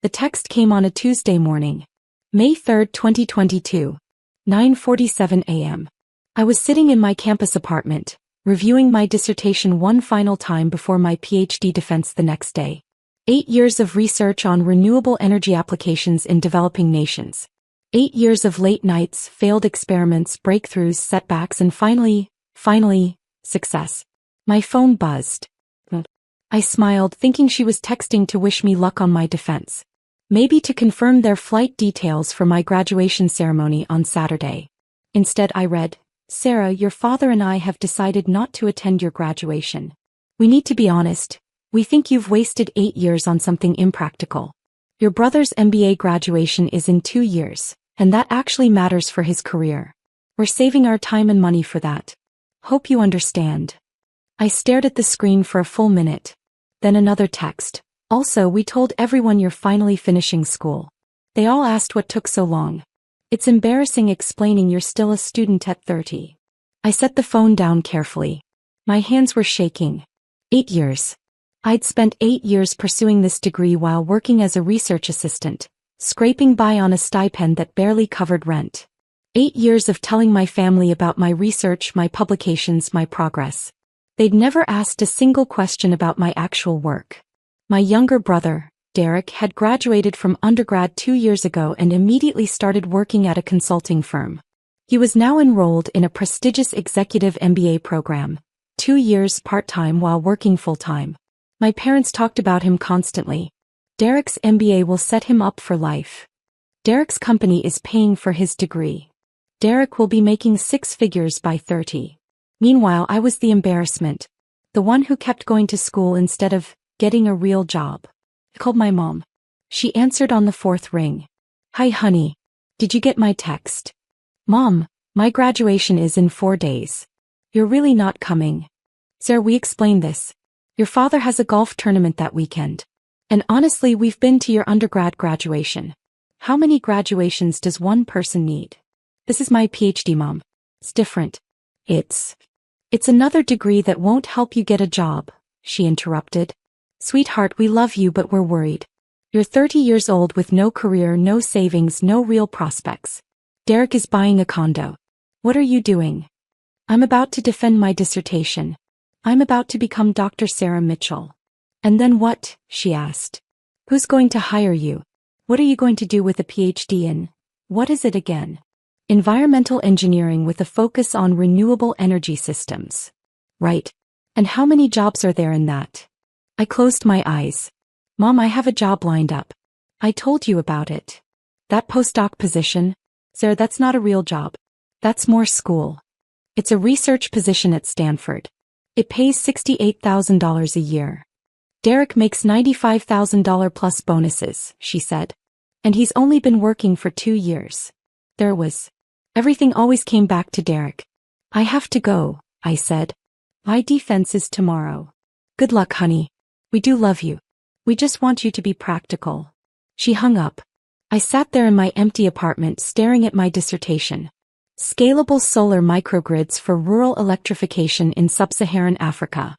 The text came on a Tuesday morning, May 3, 2022, 9:47 a.m. I was sitting in my campus apartment, reviewing my dissertation one final time before my PhD defense the next day. 8 years of research on renewable energy applications in developing nations. 8 years of late nights, failed experiments, breakthroughs, setbacks, and finally, success. My phone buzzed. I smiled, thinking she was texting to wish me luck on my defense. Maybe to confirm their flight details for my graduation ceremony on Saturday. Instead I read, "Sarah, your father and I have decided not to attend your graduation. We need to be honest. We think you've wasted 8 years on something impractical. Your brother's MBA graduation is in 2 years, and that actually matters for his career. We're saving our time and money for that. Hope you understand." I stared at the screen for a full minute. Then another text. "Also, we told everyone you're finally finishing school. They all asked what took so long. It's embarrassing explaining you're still a student at 30. I set the phone down carefully. My hands were shaking. 8 years. I'd spent 8 years pursuing this degree while working as a research assistant, scraping by on a stipend that barely covered rent. 8 years of telling my family about my research, my publications, my progress. They'd never asked a single question about my actual work. My younger brother, Derek, had graduated from undergrad 2 years ago and immediately started working at a consulting firm. He was now enrolled in a prestigious executive MBA program, 2 years part-time while working full-time. My parents talked about him constantly. Derek's MBA will set him up for life. Derek's company is paying for his degree. Derek will be making 6 figures by 30. Meanwhile, I was the embarrassment. The one who kept going to school instead of getting a real job. I called my mom. She answered on the 4th ring. "Hi honey. Did you get my text?" "Mom, my graduation is in 4 days. You're really not coming." "Sir, we explained this. Your father has a golf tournament that weekend. And honestly, we've been to your undergrad graduation. How many graduations does one person need? This is my PhD, Mom. It's different. It's another degree that won't help you get a job," she interrupted. "Sweetheart, we love you but we're worried. You're 30 years old with no career, no savings, no real prospects. Derek is buying a condo. What are you doing?" "I'm about to defend my dissertation. I'm about to become Dr. Sarah Mitchell." "And then what?" she asked. "Who's going to hire you? What are you going to do with a PhD in? What is it again?" "Environmental engineering with a focus on renewable energy systems." "Right. And how many jobs are there in that?" I closed my eyes. "Mom, I have a job lined up. I told you about it. That postdoc position? Sarah, that's not a real job. That's more school. It's a research position at Stanford. It pays $68,000 a year. Derek makes $95,000 plus bonuses," she said. "And he's only been working for 2 years. Everything always came back to Derek." "I have to go," I said. "My defense is tomorrow. Good luck, honey. We do love you. We just want you to be practical." She hung up. I sat there in my empty apartment staring at my dissertation. Scalable solar microgrids for rural electrification in sub-Saharan Africa.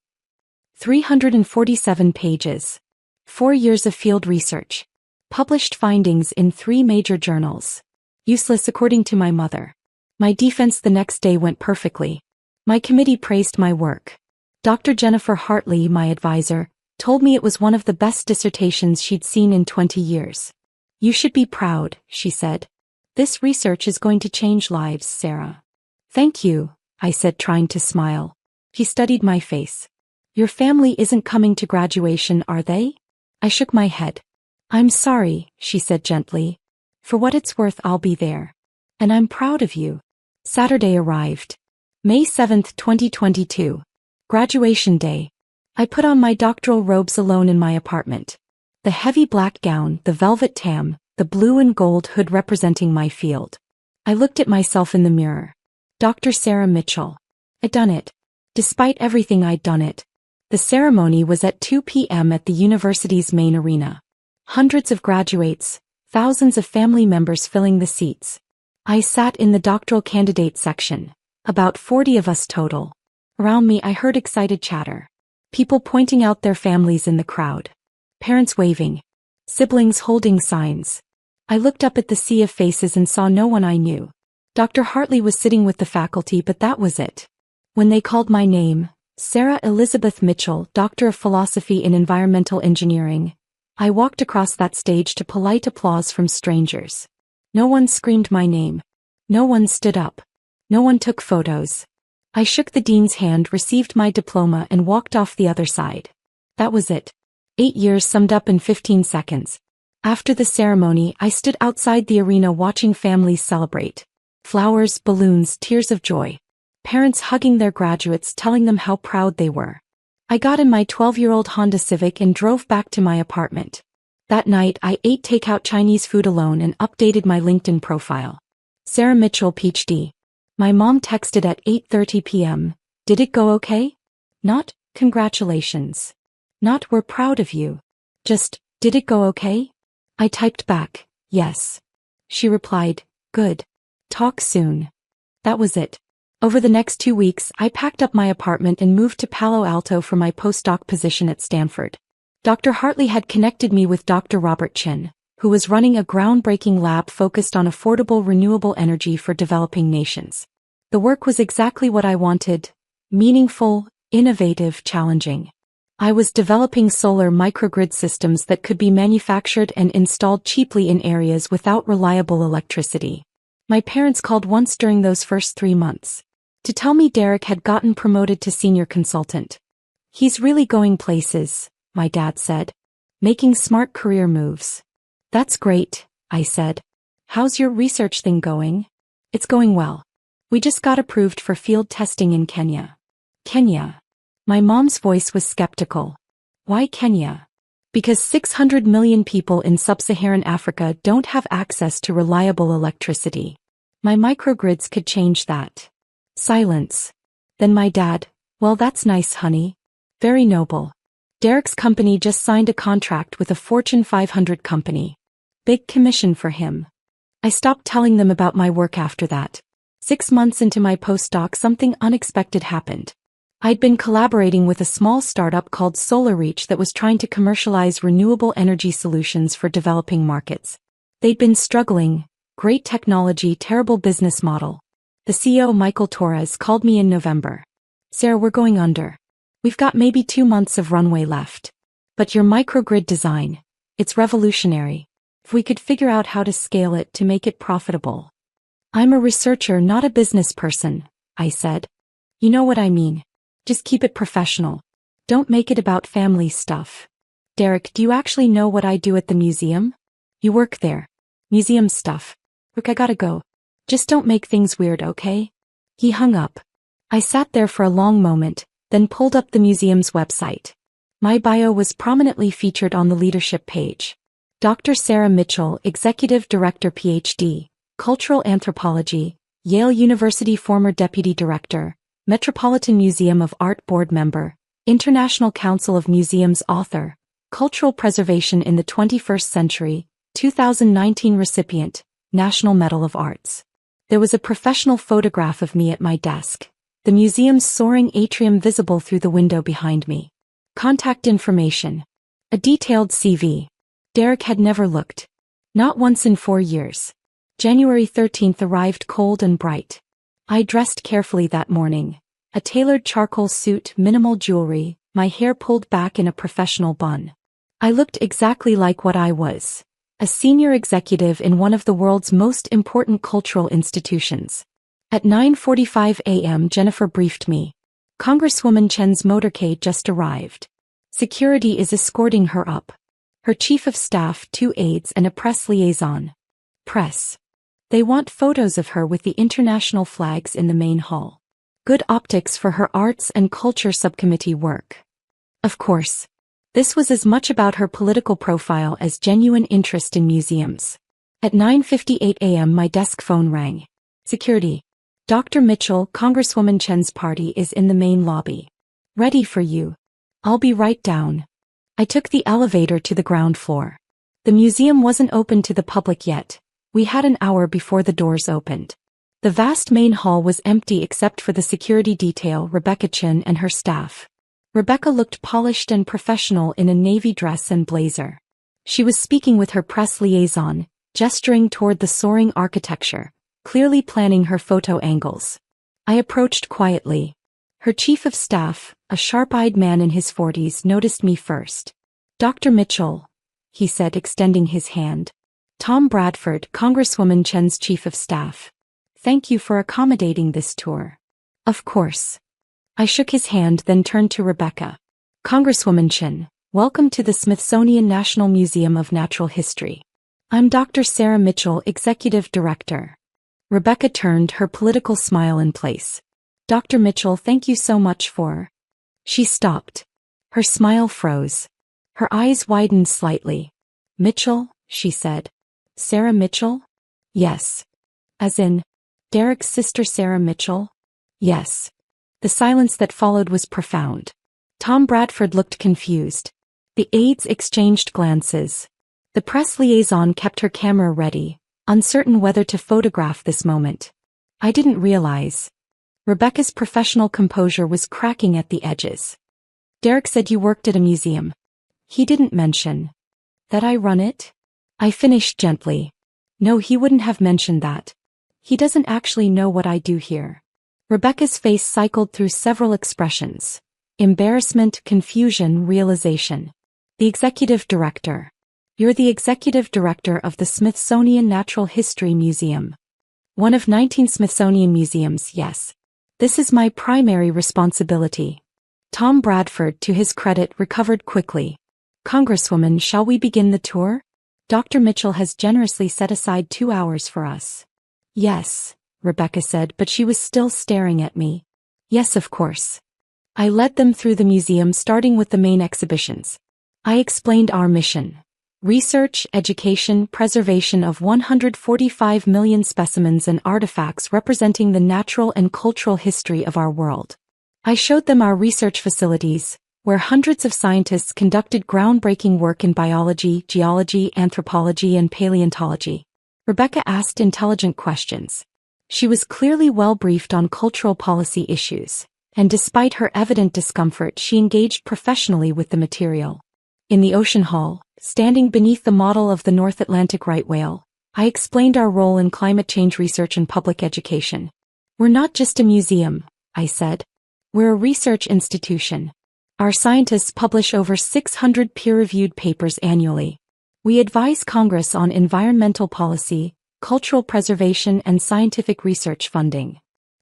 347 pages. 4 years of field research. Published findings in 3 major journals. Useless according to my mother. My defense the next day went perfectly. My committee praised my work. Dr. Jennifer Hartley, my advisor, told me it was one of the best dissertations she'd seen in 20 years. "You should be proud," she said. "This research is going to change lives, Sarah." "Thank you," I said, trying to smile. She studied my face. "Your family isn't coming to graduation, are they?" I shook my head. "I'm sorry," she said gently. "For what it's worth, I'll be there. And I'm proud of you." Saturday arrived. May 7, 2022. Graduation day. I put on my doctoral robes alone in my apartment. The heavy black gown, the velvet tam, the blue and gold hood representing my field. I looked at myself in the mirror. Dr. Sarah Mitchell. I'd done it. Despite everything, I'd done it. The ceremony was at 2 p.m. at the university's main arena. Hundreds of graduates, thousands of family members filling the seats. I sat in the doctoral candidate section. About 40 of us total. Around me I heard excited chatter. People pointing out their families in the crowd. Parents waving. Siblings holding signs. I looked up at the sea of faces and saw no one I knew. Dr. Hartley was sitting with the faculty, but that was it. When they called my name, Sarah Elizabeth Mitchell, Doctor of Philosophy in Environmental Engineering, I walked across that stage to polite applause from strangers. No one screamed my name. No one stood up. No one took photos. I shook the dean's hand, received my diploma, and walked off the other side. That was it. 8 years summed up in 15 seconds. After the ceremony, I stood outside the arena watching families celebrate. Flowers, balloons, tears of joy. Parents hugging their graduates, telling them how proud they were. I got in my 12-year-old Honda Civic and drove back to my apartment. That night, I ate takeout Chinese food alone and updated my LinkedIn profile. Sarah Mitchell, PhD. My mom texted at 8:30 p.m. Did it go okay? Not, congratulations. Not, we're proud of you. Just, did it go okay? I typed back, yes. She replied, good. Talk soon. That was it. Over the next 2 weeks, I packed up my apartment and moved to Palo Alto for my postdoc position at Stanford. Dr. Hartley had connected me with Dr. Robert Chin, who was running a groundbreaking lab focused on affordable renewable energy for developing nations. The work was exactly what I wanted: meaningful, innovative, challenging. I was developing solar microgrid systems that could be manufactured and installed cheaply in areas without reliable electricity. My parents called once during those first 3 months to tell me Derek had gotten promoted to senior consultant. He's really going places, my dad said. Making smart career moves. That's great, I said. How's your research thing going? It's going well. We just got approved for field testing in Kenya. Kenya. My mom's voice was skeptical. Why Kenya? Because 600 million people in sub-Saharan Africa don't have access to reliable electricity. My microgrids could change that. Silence. Then my dad, well, that's nice, honey. Very noble. Derek's company just signed a contract with a Fortune 500 company. Big commission for him. I stopped telling them about my work after that. 6 months into my postdoc, something unexpected happened. I'd been collaborating with a small startup called SolarReach that was trying to commercialize renewable energy solutions for developing markets. They'd been struggling. Great technology, terrible business model. The CEO, Michael Torres, called me in November. Sarah, we're going under. We've got maybe 2 months of runway left. But your microgrid design, it's revolutionary. If we could figure out how to scale it to make it profitable. I'm a researcher, not a business person, I said. You know what I mean. Just keep it professional. Don't make it about family stuff. Derek, do you actually know what I do at the museum? You work there. Museum stuff. Look, I gotta go. Just don't make things weird, okay? He hung up. I sat there for a long moment, then pulled up the museum's website. My bio was prominently featured on the leadership page. Dr. Sarah Mitchell, Executive Director, PhD, Cultural Anthropology, Yale University, former Deputy Director, Metropolitan Museum of Art Board Member, International Council of Museums author, Cultural Preservation in the 21st Century, 2019 recipient, National Medal of Arts. There was a professional photograph of me at my desk, the museum's soaring atrium visible through the window behind me. Contact information. A detailed CV. Derek had never looked. Not once in 4 years. January 13th arrived cold and bright. I dressed carefully that morning. A tailored charcoal suit, minimal jewelry, my hair pulled back in a professional bun. I looked exactly like what I was. A senior executive in one of the world's most important cultural institutions. At 9:45 a.m. Jennifer briefed me. Congresswoman Chen's motorcade just arrived. Security is escorting her up. Her chief of staff, 2 aides and a press liaison. Press. They want photos of her with the international flags in the main hall. Good optics for her arts and culture subcommittee work. Of course. This was as much about her political profile as genuine interest in museums. At 9:58 a.m. my desk phone rang. Security. Dr. Mitchell, Congresswoman Chen's party is in the main lobby. Ready for you. I'll be right down. I took the elevator to the ground floor. The museum wasn't open to the public yet. We had an hour before the doors opened. The vast main hall was empty except for the security detail, Rebecca Chin and her staff. Rebecca looked polished and professional in a navy dress and blazer. She was speaking with her press liaison, gesturing toward the soaring architecture, clearly planning her photo angles. I approached quietly. Her chief of staff, a sharp-eyed man in his 40s, noticed me first. "Dr. Mitchell," he said, extending his hand. "Tom Bradford, Congresswoman Chen's chief of staff. Thank you for accommodating this tour." "Of course." I shook his hand, then turned to Rebecca. "Congresswoman Chen, welcome to the Smithsonian National Museum of Natural History. I'm Dr. Sarah Mitchell, Executive Director." Rebecca turned, her political smile in place. "Dr. Mitchell, thank you so much for..." She stopped. Her smile froze. Her eyes widened slightly. "Mitchell?" she said. "Sarah Mitchell?" "Yes." "As in, Derek's sister Sarah Mitchell?" "Yes." The silence that followed was profound. Tom Bradford looked confused. The aides exchanged glances. The press liaison kept her camera ready, uncertain whether to photograph this moment. I didn't realize. Rebecca's professional composure was cracking at the edges. "Derek said you worked at a museum. He didn't mention that I run it?" I finished gently. "No, he wouldn't have mentioned that. He doesn't actually know what I do here." Rebecca's face cycled through several expressions: embarrassment, confusion, realization. "The executive director. You're the executive director of the Smithsonian Natural History Museum. One of 19 Smithsonian museums, yes. This is my primary responsibility." Tom Bradford, to his credit, recovered quickly. "Congresswoman, shall we begin the tour? Dr. Mitchell has generously set aside 2 hours for us." "Yes," Rebecca said, but she was still staring at me. "Yes, of course." I led them through the museum, starting with the main exhibitions. I explained our mission: research, education, preservation of 145 million specimens and artifacts representing the natural and cultural history of our world. I showed them our research facilities, where hundreds of scientists conducted groundbreaking work in biology, geology, anthropology, and paleontology. Rebecca asked intelligent questions. She was clearly well briefed on cultural policy issues, and despite her evident discomfort, she engaged professionally with the material. In the ocean hall, standing beneath the model of the North Atlantic right whale, I explained our role in climate change research and public education. "We're not just a museum," I said. "We're a research institution. Our scientists publish over 600 peer-reviewed papers annually. We advise Congress on environmental policy, cultural preservation, and scientific research funding."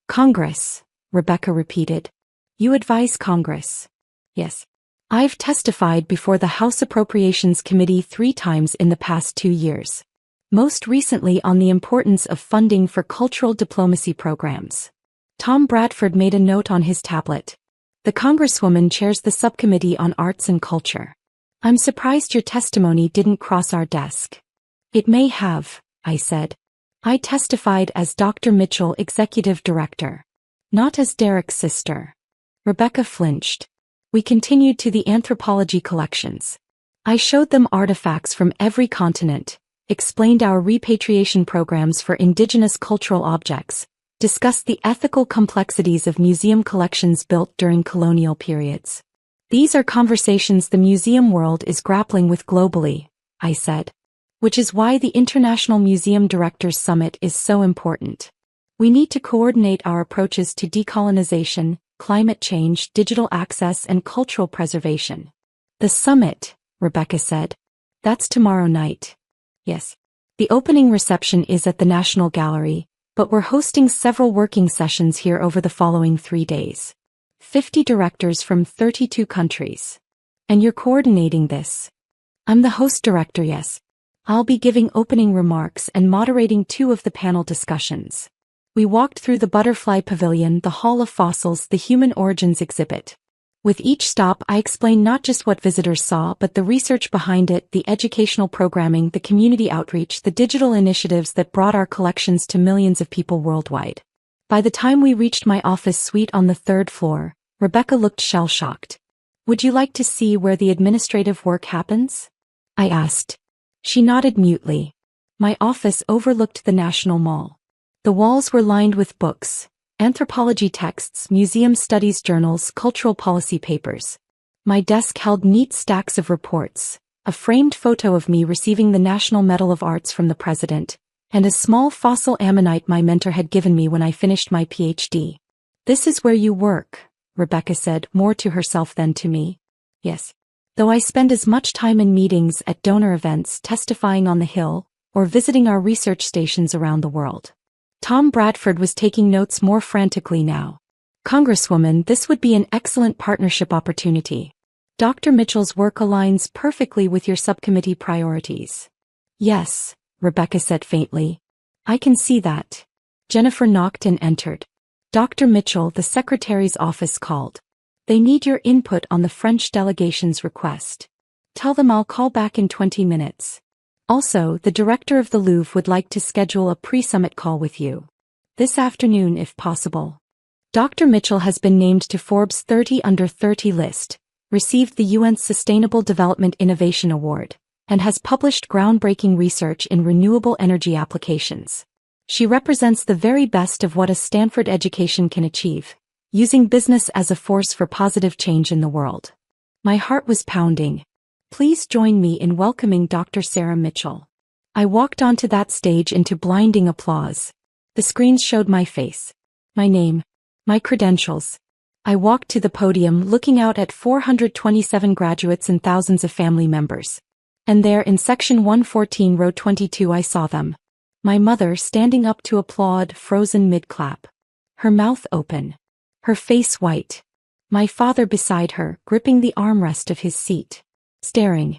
"Congress," Rebecca repeated. "You advise Congress?" "Yes. I've testified before the House Appropriations Committee 3 times in the past 2 years. Most recently on the importance of funding for cultural diplomacy programs." Tom Bradford made a note on his tablet. "The Congresswoman chairs the subcommittee on arts and culture. I'm surprised your testimony didn't cross our desk." "It may have," I said. "I testified as Dr. Mitchell, Executive Director, not as Derek's sister." Rebecca flinched. We continued to the anthropology collections. I showed them artifacts from every continent, explained our repatriation programs for indigenous cultural objects, discussed the ethical complexities of museum collections built during colonial periods. "These are conversations the museum world is grappling with globally," I said. "Which is why the International Museum Directors Summit is so important. We need to coordinate our approaches to decolonization, climate change, digital access, and cultural preservation." "The summit," Rebecca said. "That's tomorrow night." "Yes. The opening reception is at the National Gallery, but we're hosting several working sessions here over the following 3 days. 50 directors from 32 countries. And you're coordinating this?" "I'm the host director, yes. I'll be giving opening remarks and moderating 2 of the panel discussions." We walked through the Butterfly Pavilion, the Hall of Fossils, the Human Origins exhibit. With each stop, I explained not just what visitors saw, but the research behind it, the educational programming, the community outreach, the digital initiatives that brought our collections to millions of people worldwide. By the time we reached my office suite on the 3rd floor, Rebecca looked shell-shocked. "Would you like to see where the administrative work happens?" I asked. She nodded mutely. My office overlooked the National Mall. The walls were lined with books, anthropology texts, museum studies journals, cultural policy papers. My desk held neat stacks of reports, a framed photo of me receiving the National Medal of Arts from the president, and a small fossil ammonite my mentor had given me when I finished my PhD. "This is where you work," Rebecca said, more to herself than to me. Yes. Though I spend as much time in meetings, at donor events, testifying on the Hill, or visiting our research stations around the world. Tom Bradford was taking notes more frantically now. "Congresswoman, this would be an excellent partnership opportunity. Dr. Mitchell's work aligns perfectly with your subcommittee priorities." "Yes," Rebecca said faintly. "I can see that." Jennifer knocked and entered. "Dr. Mitchell, the secretary's office called. They need your input on the French delegation's request. Tell them I'll call back in 20 minutes. Also, the director of the Louvre would like to schedule a pre-summit call with you. This afternoon if possible." Dr. Mitchell has been named to Forbes 30 Under 30 list, received the UN's Sustainable Development Innovation Award, and has published groundbreaking research in renewable energy applications. She represents the very best of what a Stanford education can achieve, using business as a force for positive change in the world. My heart was pounding. Please join me in welcoming Dr. Sarah Mitchell. I walked onto that stage into blinding applause. The screens showed my face, my name, my credentials. I walked to the podium looking out at 427 graduates and thousands of family members. And there in section 114 row 22 I saw them. My mother standing up to applaud, frozen mid-clap. Her mouth open. Her face white. My father beside her, gripping the armrest of his seat. Staring.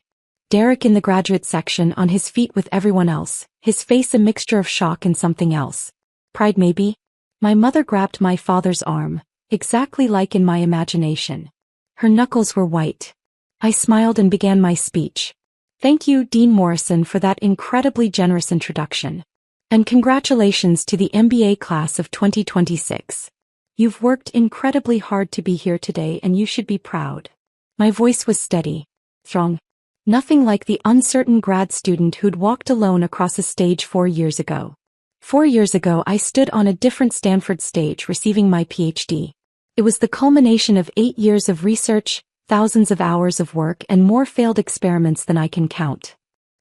Derek in the graduate section on his feet with everyone else, his face a mixture of shock and something else. Pride maybe? My mother grabbed my father's arm, exactly like in my imagination. Her knuckles were white. I smiled and began my speech. "Thank you, Dean Morrison, for that incredibly generous introduction. And congratulations to the MBA class of 2026. You've worked incredibly hard to be here today and you should be proud." My voice was steady. Strong. Nothing like the uncertain grad student who'd walked alone across a stage 4 years ago. 4 years ago I stood on a different Stanford stage receiving my PhD. It was the culmination of 8 years of research, thousands of hours of work and more failed experiments than I can count.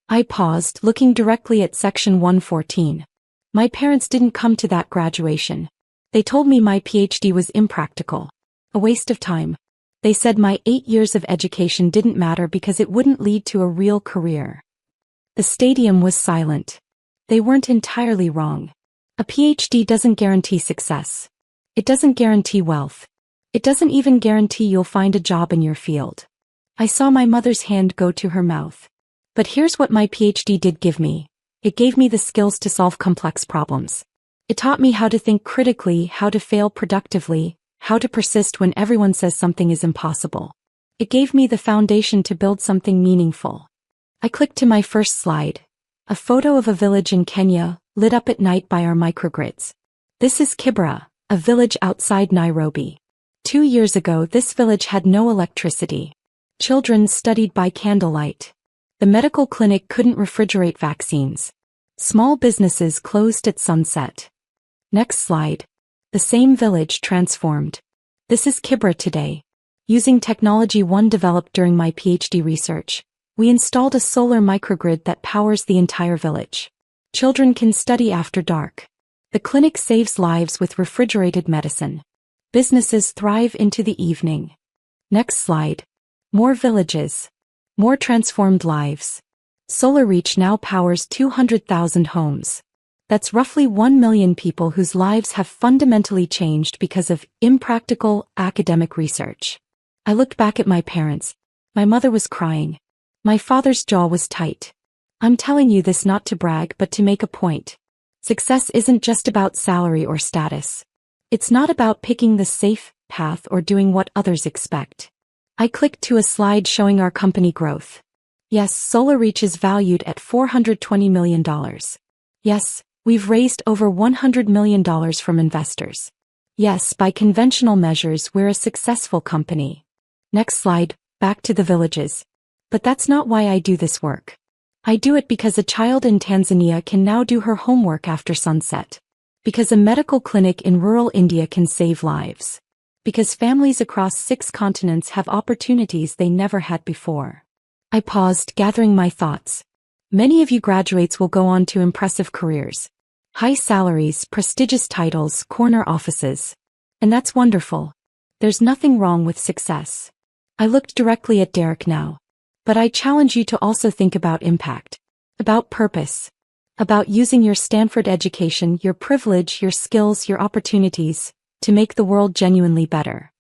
I paused, looking directly at section 114. My parents didn't come to that graduation. They told me my PhD was impractical. A waste of time. They said my 8 years of education didn't matter because it wouldn't lead to a real career. The stadium was silent. They weren't entirely wrong. A PhD doesn't guarantee success. It doesn't guarantee wealth. It doesn't even guarantee you'll find a job in your field. I saw my mother's hand go to her mouth. But here's what my PhD did give me. It gave me the skills to solve complex problems. It taught me how to think critically, how to fail productively, how to persist when everyone says something is impossible. It gave me the foundation to build something meaningful. I clicked to my first slide. A photo of a village in Kenya, lit up at night by our microgrids. This is Kibera, a village outside Nairobi. 2 years ago this village had no electricity. Children studied by candlelight. The medical clinic couldn't refrigerate vaccines. Small businesses closed at sunset. Next slide. The same village transformed. This is Kibera today. Using technology one developed during my PhD research, we installed a solar microgrid that powers the entire village. Children can study after dark. The clinic saves lives with refrigerated medicine. Businesses thrive into the evening. Next slide. More villages. More transformed lives. SolarReach now powers 200,000 homes. That's roughly 1 million people whose lives have fundamentally changed because of impractical, academic research. I looked back at my parents. My mother was crying. My father's jaw was tight. I'm telling you this not to brag but to make a point. Success isn't just about salary or status. It's not about picking the safe path or doing what others expect. I clicked to a slide showing our company growth. Yes, SolarReach is valued at $420 million. Yes, we've raised over $100 million from investors. Yes, by conventional measures we're a successful company. Next slide, back to the villages. But that's not why I do this work. I do it because a child in Tanzania can now do her homework after sunset. Because a medical clinic in rural India can save lives. Because families across 6 continents have opportunities they never had before. I paused, gathering my thoughts. Many of you graduates will go on to impressive careers. High salaries, prestigious titles, corner offices. And that's wonderful. There's nothing wrong with success. I looked directly at Derek now. But I challenge you to also think about impact. About purpose. About using your Stanford education, your privilege, your skills, your opportunities, to make the world genuinely better.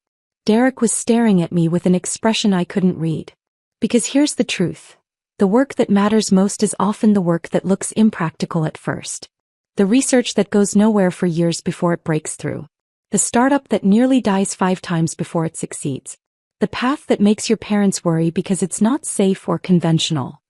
Derek was staring at me with an expression I couldn't read. Because here's the truth. The work that matters most is often the work that looks impractical at first. The research that goes nowhere for years before it breaks through. The startup that nearly dies 5 times before it succeeds. The path that makes your parents worry because it's not safe or conventional.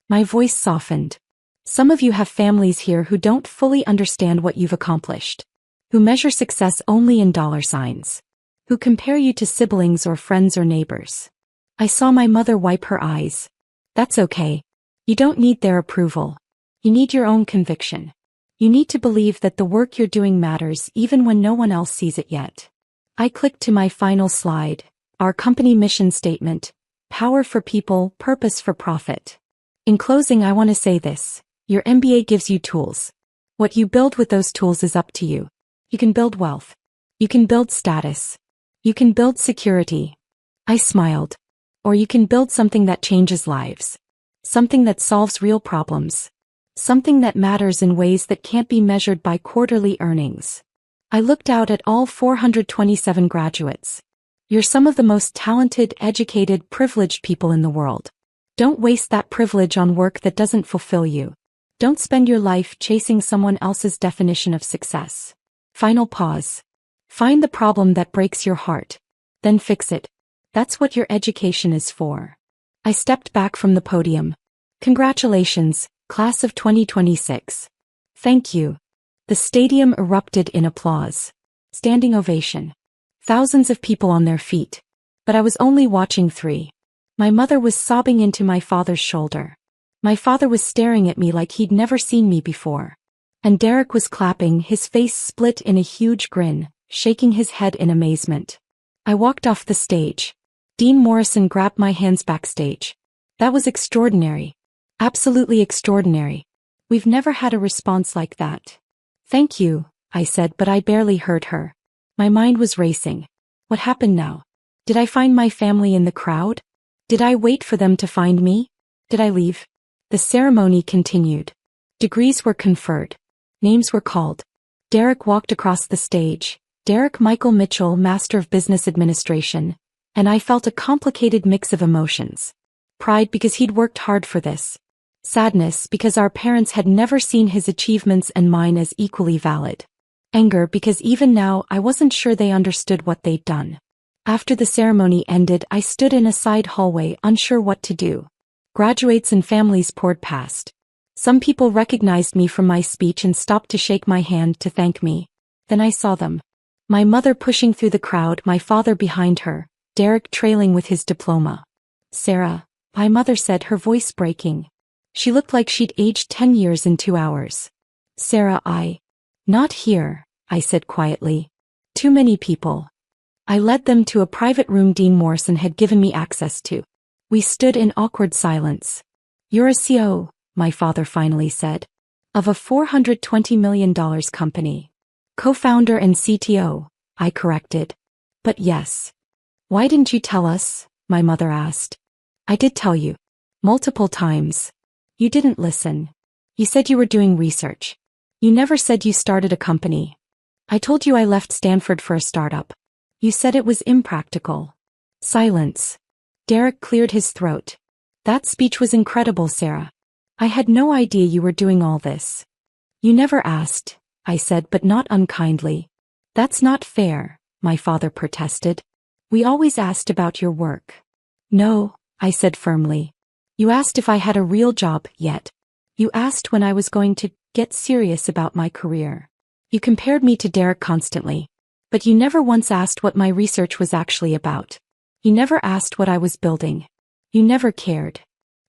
My voice softened. Some of you have families here who don't fully understand what you've accomplished. Who measure success only in dollar signs. Who compare you to siblings or friends or neighbors. I saw my mother wipe her eyes. That's okay. You don't need their approval. You need your own conviction. You need to believe that the work you're doing matters even when no one else sees it yet. I clicked to my final slide. Our company mission statement. Power for people, purpose for profit. In closing, I want to say this. Your MBA gives you tools. What you build with those tools is up to you. You can build wealth. You can build status. You can build security. I smiled. Or you can build something that changes lives. Something that solves real problems. Something that matters in ways that can't be measured by quarterly earnings. I looked out at all 427 graduates. You're some of the most talented, educated, privileged people in the world. Don't waste that privilege on work that doesn't fulfill you. Don't spend your life chasing someone else's definition of success. Final pause. Find the problem that breaks your heart. Then fix it. That's what your education is for. I stepped back from the podium. Congratulations, class of 2026. Thank you. The stadium erupted in applause. Standing ovation. Thousands of people on their feet. But I was only watching 3. My mother was sobbing into my father's shoulder. My father was staring at me like he'd never seen me before. And Derek was clapping, his face split in a huge grin, shaking his head in amazement. I walked off the stage. Dean Morrison grabbed my hands backstage. That was extraordinary. Absolutely extraordinary. We've never had a response like that. Thank you, I said, but I barely heard her. My mind was racing. What happened now? Did I find my family in the crowd? Did I wait for them to find me? Did I leave? The ceremony continued. Degrees were conferred. Names were called. Derek walked across the stage. Derek Michael Mitchell, Master of Business Administration. And I felt a complicated mix of emotions. Pride because he'd worked hard for this. Sadness because our parents had never seen his achievements and mine as equally valid. Anger because even now I wasn't sure they understood what they'd done. After the ceremony ended, I stood in a side hallway, unsure what to do. Graduates and families poured past. Some people recognized me from my speech and stopped to shake my hand to thank me. Then I saw them. My mother pushing through the crowd, my father behind her, Derek trailing with his diploma. Sarah, my mother said, her voice breaking. She looked like she'd aged 10 years in 2 hours. Sarah, Not here, I said quietly. Too many people. I led them to a private room Dean Morrison had given me access to. We stood in awkward silence. You're a CEO, my father finally said. Of a $420 million company. Co-founder and CTO, I corrected. But yes. Why didn't you tell us? My mother asked. I did tell you. Multiple times. You didn't listen. You said you were doing research. You never said you started a company. I told you I left Stanford for a startup. You said it was impractical. Silence. Derek cleared his throat. That speech was incredible, Sarah. I had no idea you were doing all this. You never asked, I said, but not unkindly. That's not fair, my father protested. We always asked about your work. No, I said firmly. You asked if I had a real job yet. You asked when I was going to get serious about my career. You compared me to Derek constantly. But you never once asked what my research was actually about. You never asked what I was building. You never cared.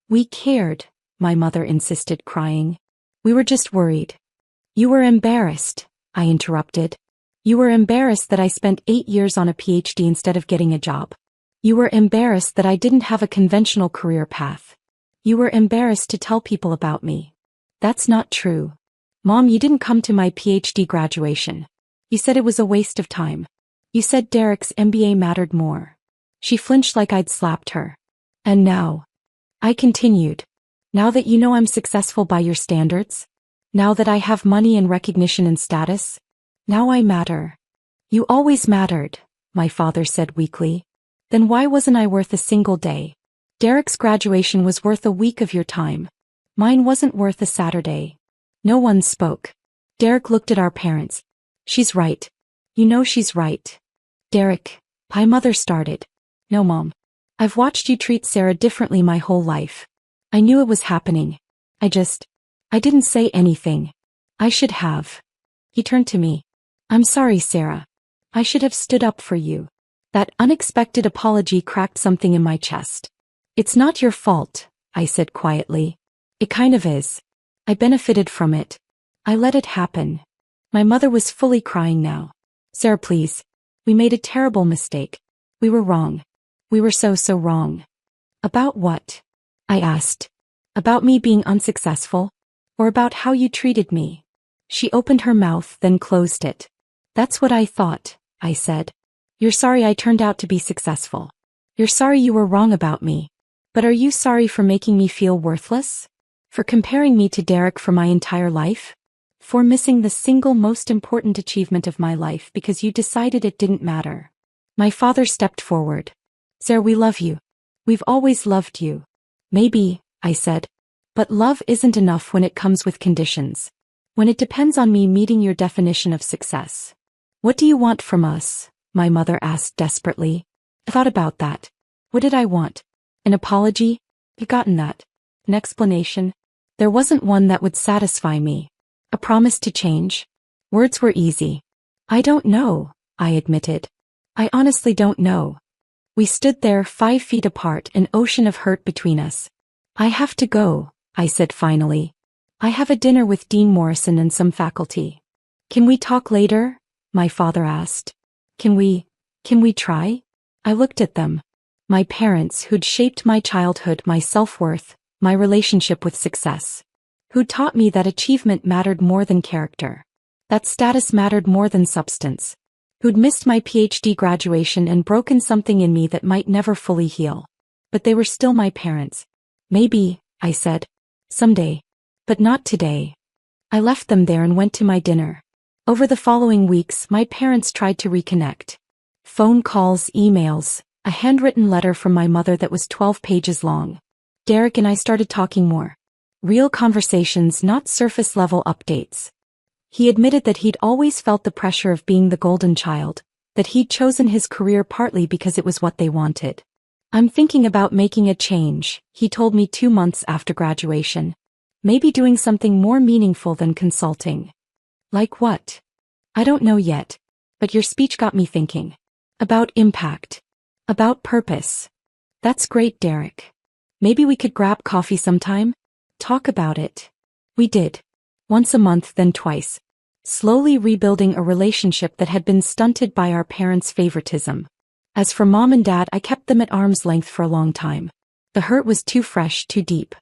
We cared, my mother insisted, crying. We were just worried. You were embarrassed, I interrupted. You were embarrassed that I spent 8 years on a PhD instead of getting a job. You were embarrassed that I didn't have a conventional career path. You were embarrassed to tell people about me. That's not true. Mom, you didn't come to my PhD graduation. You said it was a waste of time. You said Derek's MBA mattered more. She flinched like I'd slapped her. And now, I continued. Now that you know I'm successful by your standards? Now that I have money and recognition and status? Now I matter. You always mattered, my father said weakly. Then why wasn't I worth a single day? Derek's graduation was worth a week of your time. Mine wasn't worth a Saturday. No one spoke. Derek looked at our parents. She's right. You know she's right. Derek, my mother started. No, Mom. I've watched you treat Sarah differently my whole life. I knew it was happening. I didn't say anything. I should have. He turned to me. I'm sorry, Sarah. I should have stood up for you. That unexpected apology cracked something in my chest. It's not your fault, I said quietly. It kind of is. I benefited from it. I let it happen. My mother was fully crying now. Sarah, please. We made a terrible mistake. We were wrong. We were so wrong. About what? I asked. About me being unsuccessful? Or about how you treated me? She opened her mouth, then closed it. That's what I thought, I said. You're sorry I turned out to be successful. You're sorry you were wrong about me. But are you sorry for making me feel worthless? For comparing me to Derek for my entire life? For missing the single most important achievement of my life because you decided it didn't matter? My father stepped forward. Sarah, we love you. We've always loved you. Maybe, I said. But love isn't enough when it comes with conditions. When it depends on me meeting your definition of success. What do you want from us? My mother asked desperately. I thought about that. What did I want? An apology? You've gotten that. An explanation? There wasn't one that would satisfy me. A promise to change? Words were easy. I don't know, I admitted. I honestly don't know. We stood there 5 feet apart, an ocean of hurt between us. I have to go, I said finally. I have a dinner with Dean Morrison and some faculty. Can we talk later? My father asked. Can we try? I looked at them. My parents who'd shaped my childhood, my self-worth, my relationship with success. Who taught me that achievement mattered more than character. That status mattered more than substance. Who'd missed my PhD graduation and broken something in me that might never fully heal. But they were still my parents. Maybe, I said. Someday. But not today. I left them there and went to my dinner. Over the following weeks, my parents tried to reconnect. Phone calls, emails, a handwritten letter from my mother that was 12 pages long. Derek and I started talking more. Real conversations, not surface-level updates. He admitted that he'd always felt the pressure of being the golden child, that he'd chosen his career partly because it was what they wanted. I'm thinking about making a change, he told me 2 months after graduation. Maybe doing something more meaningful than consulting. Like what? I don't know yet. But your speech got me thinking. About impact. About purpose. That's great, Derek. Maybe we could grab coffee sometime? Talk about it. We did. Once a month, then twice. Slowly rebuilding a relationship that had been stunted by our parents' favoritism. As for Mom and Dad, I kept them at arm's length for a long time. The hurt was too fresh, too deep.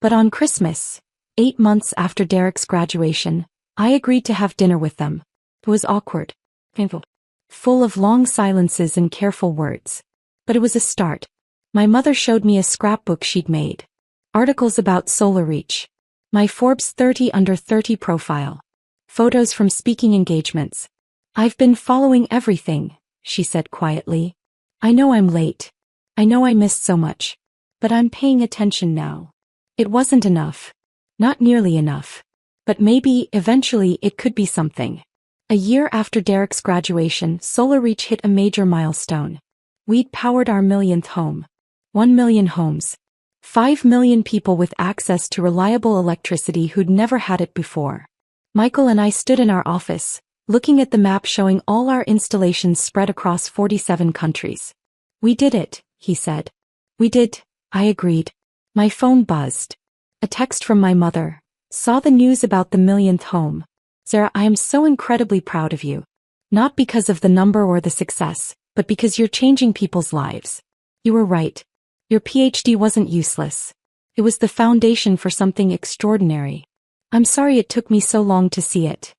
But on Christmas, 8 months after Derek's graduation, I agreed to have dinner with them. It was awkward. Painful. Full of long silences and careful words. But it was a start. My mother showed me a scrapbook she'd made. Articles about Solar Reach. My Forbes 30 under 30 profile. Photos from speaking engagements. I've been following everything, she said quietly. I know I'm late. I know I missed so much. But I'm paying attention now. It wasn't enough. Not nearly enough. But maybe, eventually, it could be something. A year after Derek's graduation, Solar Reach hit a major milestone. We'd powered our millionth home. 1 million homes. 5 million people with access to reliable electricity who'd never had it before. Michael and I stood in our office, looking at the map showing all our installations spread across 47 countries. We did it, he said. We did, I agreed. My phone buzzed. A text from my mother. Saw the news about the millionth home. Sarah, I am so incredibly proud of you. Not because of the number or the success, but because you're changing people's lives. You were right. Your PhD wasn't useless. It was the foundation for something extraordinary. I'm sorry it took me so long to see it.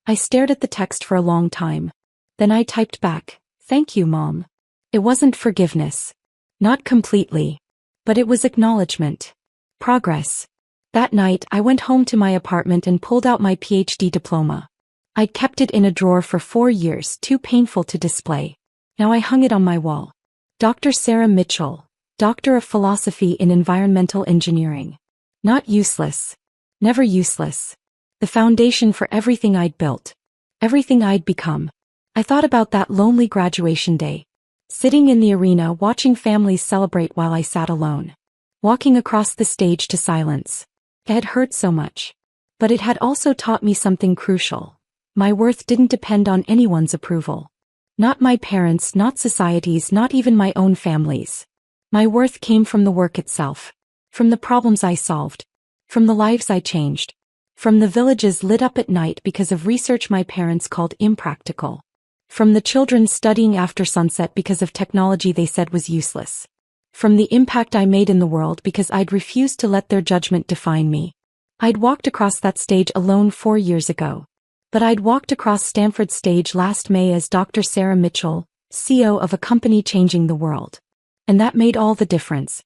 I stared at the text for a long time. Then I typed back, "Thank you, Mom." It wasn't forgiveness. Not completely. But it was acknowledgement. Progress. That night I went home to my apartment and pulled out my PhD diploma. I'd kept it in a drawer for 4 years, too painful to display. Now I hung it on my wall. Dr. Sarah Mitchell, Doctor of Philosophy in Environmental Engineering. Not useless. Never useless. The foundation for everything I'd built. Everything I'd become. I thought about that lonely graduation day. Sitting in the arena watching families celebrate while I sat alone. Walking across the stage to silence. It had hurt so much. But it had also taught me something crucial. My worth didn't depend on anyone's approval. Not my parents, not society's, not even my own family's. My worth came from the work itself. From the problems I solved. From the lives I changed. From the villages lit up at night because of research my parents called impractical. From the children studying after sunset because of technology they said was useless. From the impact I made in the world because I'd refused to let their judgment define me. I'd walked across that stage alone 4 years ago. But I'd walked across Stanford's stage last May as Dr. Sarah Mitchell, CEO of a company changing the world. And that made all the difference.